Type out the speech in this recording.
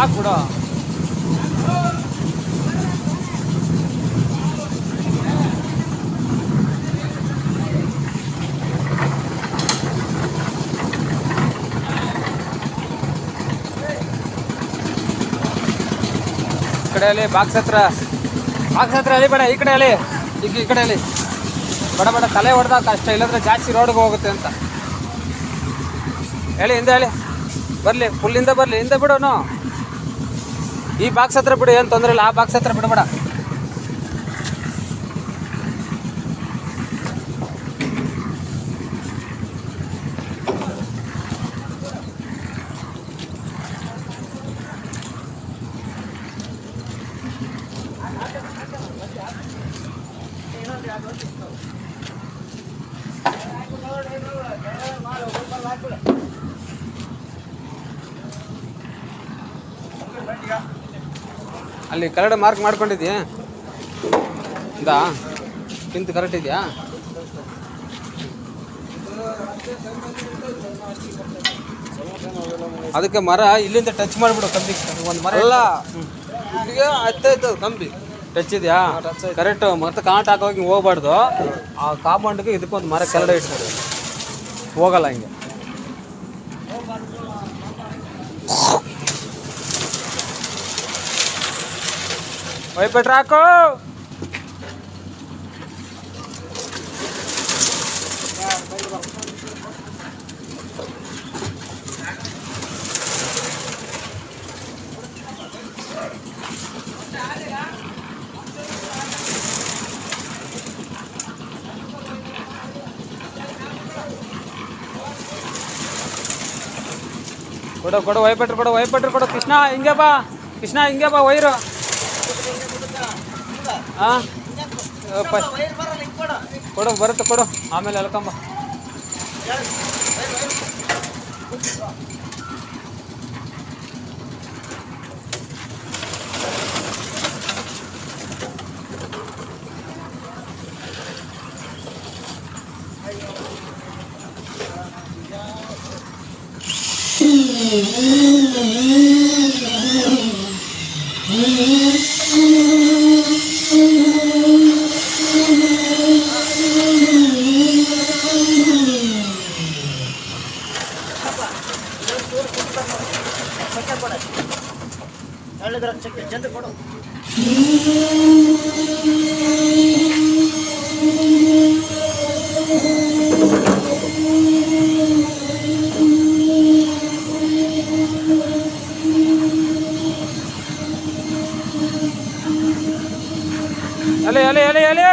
ಹಾಕ್ಬಿಡು. ಈ ಕಡೆ ಅಲ್ಲಿ ಬಾಕ್ಸ್ ಹತ್ರ ಅಲ್ಲಿ ಬೇಡ, ಈ ಕಡೆ ಅಲ್ಲಿ ಈ ಕಡೆ ಅಲ್ಲಿ ಬಡ ಬಡ ತಲೆ ಹೊಡೆದಾಗ ಕಷ್ಟ, ಇಲ್ಲಾಂದ್ರೆ ಜಾಸ್ತಿ ರೋಡ್ಗೆ ಹೋಗುತ್ತೆ ಅಂತ ಹೇಳಿ. ಹಿಂದೆ ಹೇಳಿ ಬರಲಿ, ಫುಲ್ಲಿಂದ ಬರಲಿ, ಹಿಂದೆ ಬಿಡೋನು. ಈ ಬಾಕ್ಸ್ ಹತ್ರ ಬಿಡು, ಏನು ತೊಂದರೆ ಇಲ್ಲ. ಆ ಬಾಕ್ಸ್ ಹತ್ರ ಬಿಡಬೇಡ. ಅಲ್ಲಿ ಕರೆಕ್ಟ್ ಮಾರ್ಕ್ ಮಾಡ್ಕೊಂಡಿದ್ಯಾ? ಇದಾ ಕಿಂತ ಕರೆಕ್ಟ್ ಇದೆಯಾ? ಅದಕ್ಕೆ ಮರ ಇಲ್ಲಿಂದ ಟಚ್ ಮಾಡಿಬಿಡು ಕಂಬಿಗೆ. ಒಂದು ಮರ ಅಲ್ಲ, ಇಲ್ಲಿಗೆ ಹತ್ತೈತೆ ಕಂಬಿ ಟಚ್ ಇದೆಯಾ? ಕರೆಕ್ಟ್. ಮತ್ತೆ ಕಾಂಟ್ ಹಾಕೋಗಿ ಹೋಗ್ಬಾರ್ದು. ಆ ಕಾಂಪೌಂಡ್ಗೆ ಇದಕ್ಕೊಂದು ಮರ ಕೆಳಗಡೆ ಇಡ್ತಾರೆ, ಹೋಗಲ್ಲ ಹಿಂಗೆ. ವೈಪೆಟ್ರ್ ಹಾಕು. ಕೊಡು ವೈಪೆಟ್ರ್ ಕೊಡು. ಕೃಷ್ಣ ಹಿಂಗೆ ಬಾ, ವೈರು. ಹಾಂ ಕೊಡು, ಆಮೇಲೆ ಎಳ್ಕೊಂಬ. ಅಲೆ